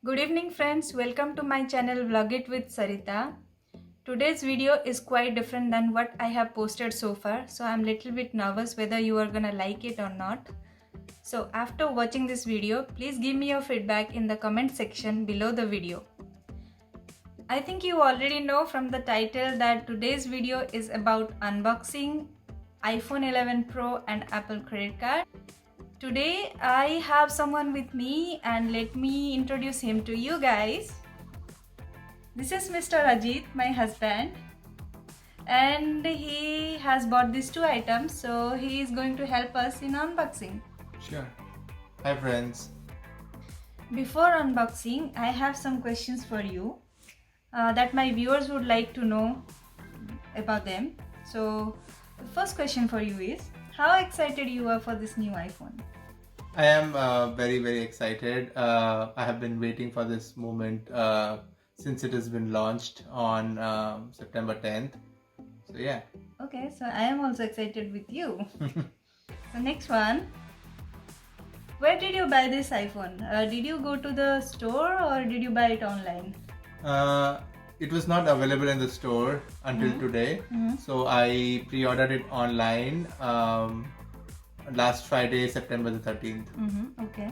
Good evening friends, welcome to my channel Vlog It with Sarita. Today's video is quite different than what I have posted so far, so I'm little bit nervous whether you are gonna like it or not. So after watching this video, please give me your feedback in the comment section below the video. I think you already know from the title that today's video is about unboxing iPhone 11 Pro and Apple credit card. Today I have someone with me and let me introduce him to you guys. This is Mr. Ajit, my husband, and he has bought these two items, so he is going to help us in unboxing. Sure. Hi friends. Before unboxing, I have some questions for you that my viewers would like to know about them. So the first question for you is, how excited you are for this new iPhone? I am very excited. I have been waiting for this moment since it has been launched on September 10th. So yeah. Okay, so I am also excited with you. So next one. Where did you buy this iPhone? Did you go to the store or did you buy it online? It was not available in the store until today. So I pre-ordered it online last Friday, September the 13th. Okay.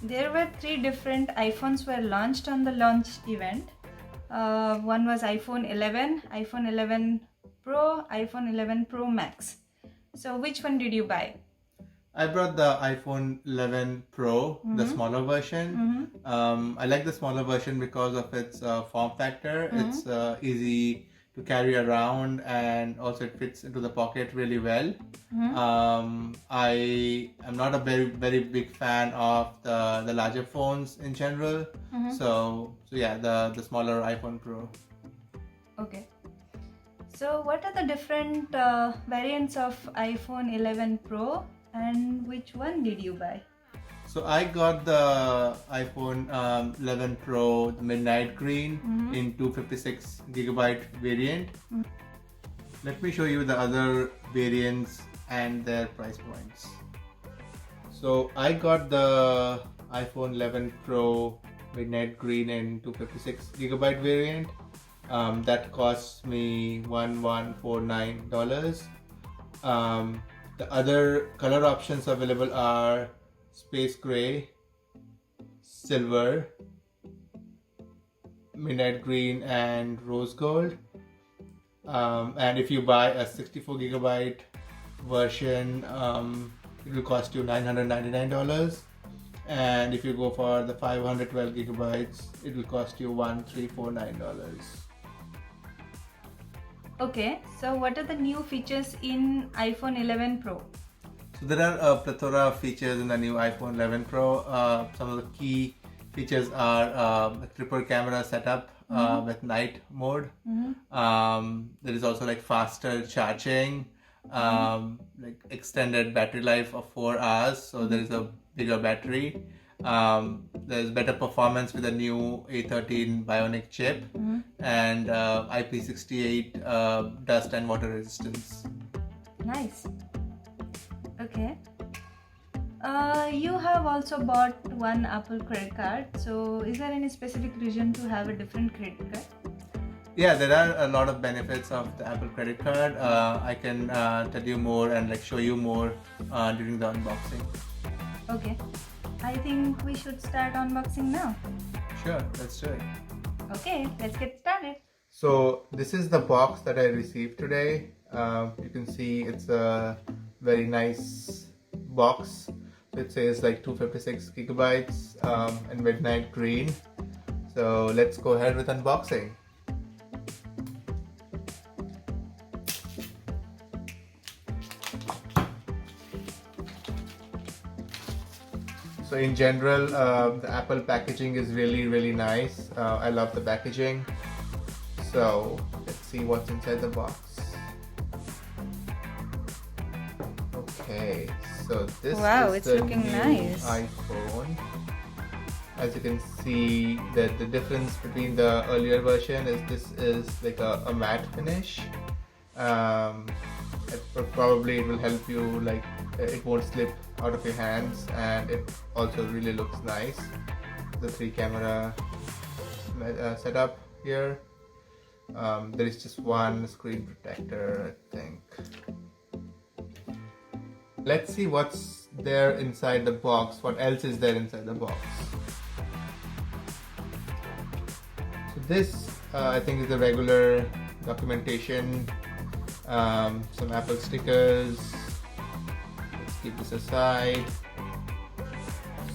There were 3 different iPhones were launched on the launch event. One was iPhone 11, iPhone 11 Pro, iPhone 11 Pro Max. So which one did you buy? I brought the iPhone 11 Pro, the smaller version. I like the smaller version because of its form factor. It's easy to carry around and also it fits into the pocket really well. I am not a very big fan of the larger phones in general. So yeah, the smaller iPhone Pro. Okay. So what are the different variants of iPhone 11 Pro and which one did you buy? So I got the iPhone 11 Pro Midnight Green in 256 gigabyte variant. Let me show you the other variants and their price points. So I got the iPhone 11 Pro Midnight Green in 256 gigabyte variant. That costs me $1149. The other color options available are Space Gray, Silver, Midnight Green, and Rose Gold. And if you buy a 64 gigabyte version, it will cost you $999. And if you go for the 512 gigabytes, it will cost you $1349. Okay, so what are the new features in iPhone 11 Pro? So there are a plethora of features in the new iPhone 11 Pro. Some of the key features are a triple camera setup with night mode. There is also like faster charging, like extended battery life of 4 hours. So there is a bigger battery. There's better performance with a new A13 Bionic chip and IP68 dust and water resistance. Nice. Okay. You have also bought one Apple credit card. So is there any specific reason to have a different credit card? Yeah, there are a lot of benefits of the Apple credit card. I can tell you more and like show you more during the unboxing. Okay. I think we should start unboxing now. Sure, let's do it. Okay, let's get started. So this is the box that I received today. You can see it's a very nice box. It says like 256 gigabytes and midnight green. So let's go ahead with unboxing. So in general, the Apple packaging is really nice. I love the packaging. So let's see what's inside the box. Okay, so this is the new nice. iPhone. As you can see, the difference between the earlier version is this is like a matte finish. Probably it will help you, like it won't slip out of your hands, and it also really looks nice. the 3 camera setup here. There is just one screen protector, I think. Let's see what's there inside the box. What else is there inside the box? So this I think is the regular documentation, some Apple stickers. Let's keep this aside.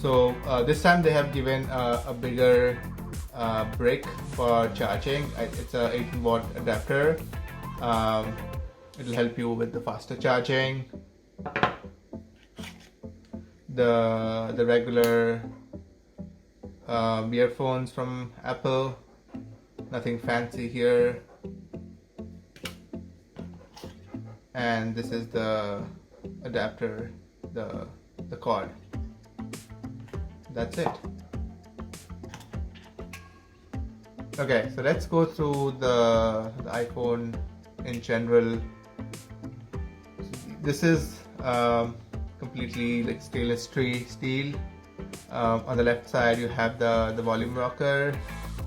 So this time they have given a bigger brick for charging. It's a 18-watt adapter. It'll help you with the faster charging. The regular earphones from Apple, nothing fancy here. And this is the adapter, the cord. That's it. Okay, so let's go through the iPhone in general. This is completely like stainless steel. On the left side you have the volume rocker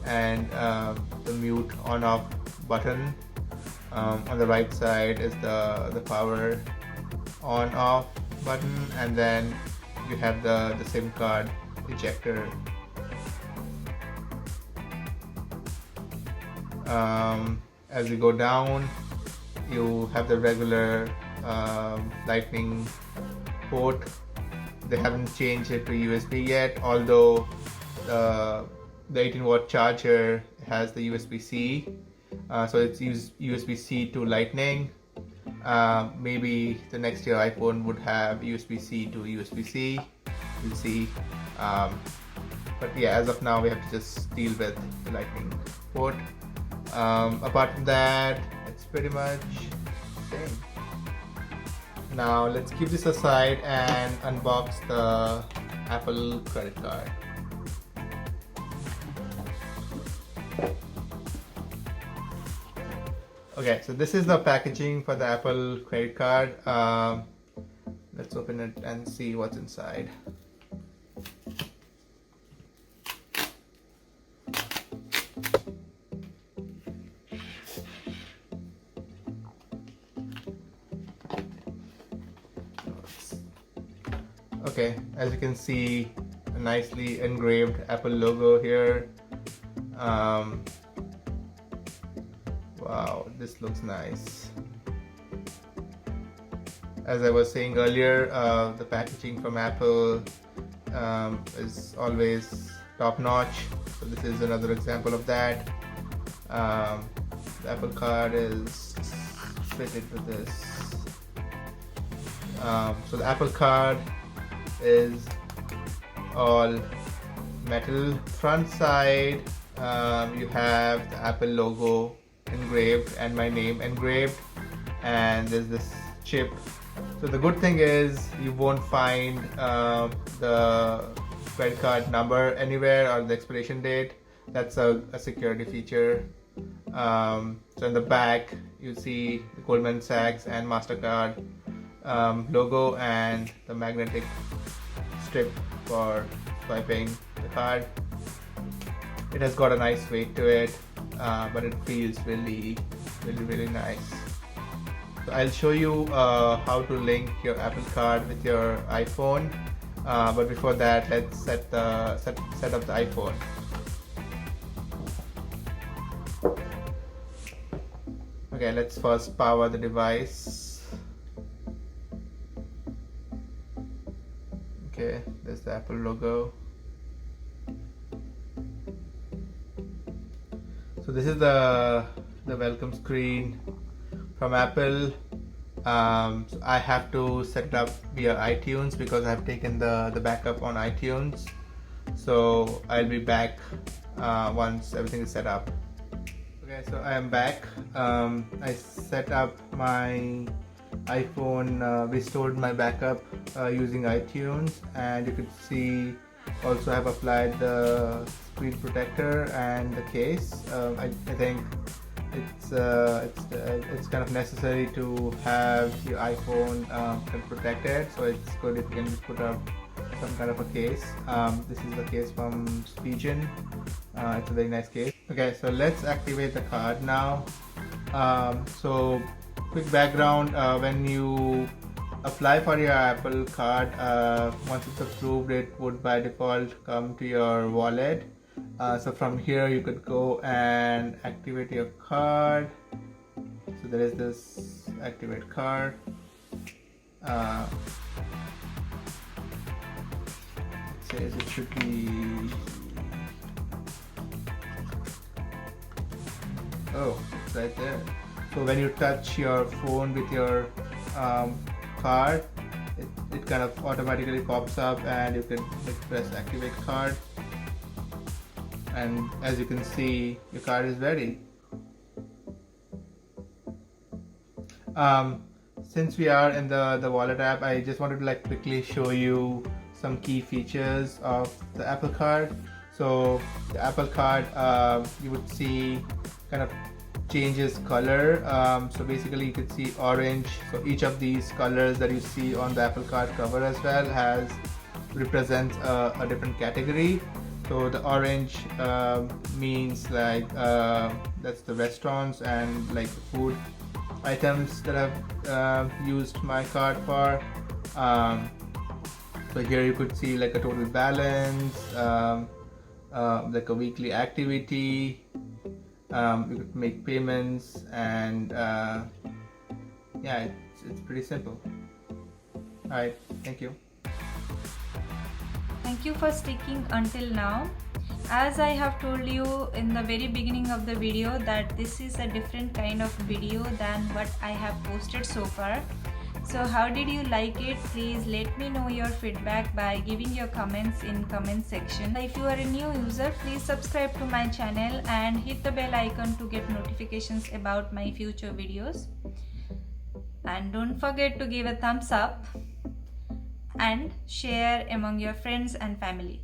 and the mute on-off button. On the right side is the power on-off button, and then you have the SIM card ejector. As you go down, you have the regular lightning port. They haven't changed it to USB yet, although the 18-watt charger has the USB-C, so it's USB-C to lightning. Maybe the next year iPhone would have USB-C to USB-C. We'll see. But yeah, as of now we have to just deal with the lightning port. Apart from that, it's pretty much the same. Now let's keep this aside and unbox the Apple credit card. Okay, so this is the packaging for the Apple credit card. Let's open it and see what's inside. Okay, as you can see, a nicely engraved Apple logo here. Wow, this looks nice. As I was saying earlier, the packaging from Apple is always top notch. So this is another example of that. The Apple card is fitted with this. So the Apple card is all metal. Front side, you have the Apple logo engraved and my name engraved, and there's this chip. So the good thing is you won't find the credit card number anywhere or the expiration date. That's a security feature. So in the back you see the Goldman Sachs and MasterCard logo and the magnetic strip for swiping the card. It has got a nice weight to it, but it feels really nice. So I'll show you how to link your Apple card with your iPhone, but before that let's set up the iPhone. Okay, let's first power the device. Okay, there's the Apple logo. So this is the welcome screen from Apple. So I have to set it up via iTunes because I have taken the backup on iTunes. So I'll be back once everything is set up. Okay, so I am back. I set up my iPhone, restored my backup using iTunes, and you can see also I've applied the screen protector and the case. I think it's kind of necessary to have your iPhone protected, so it's good if you can just put up some kind of a case. This is the case from Spigen. It's a very nice case. Okay, so let's activate the card now. So quick background, when you apply for your Apple card, once it's approved, it would by default come to your wallet. So from here you could go and activate your card. So there is this activate card. It says it should be, oh, it's right there. So when you touch your phone with your card, it kind of automatically pops up, and you can press activate card, and as you can see, your card is ready. Since we are in the wallet app, I just wanted to quickly show you some key features of the Apple card. So the Apple card, you would see kind of changes color. So basically you could see orange. So each of these colors that you see on the Apple card cover as well represents a different category. So the orange means that's the restaurants and the food items that I've used my card for. So here you could see a total balance, a weekly activity. You could make payments, and yeah, it's pretty simple. Alright, thank you. Thank you for sticking until now. As I have told you in the very beginning of the video that this is a different kind of video than what I have posted so far. So how did you like it? Please let me know your feedback by giving your comments in comment section. If you are a new user, please subscribe to my channel and hit the bell icon to get notifications about my future videos. And don't forget to give a thumbs up and share among your friends and family.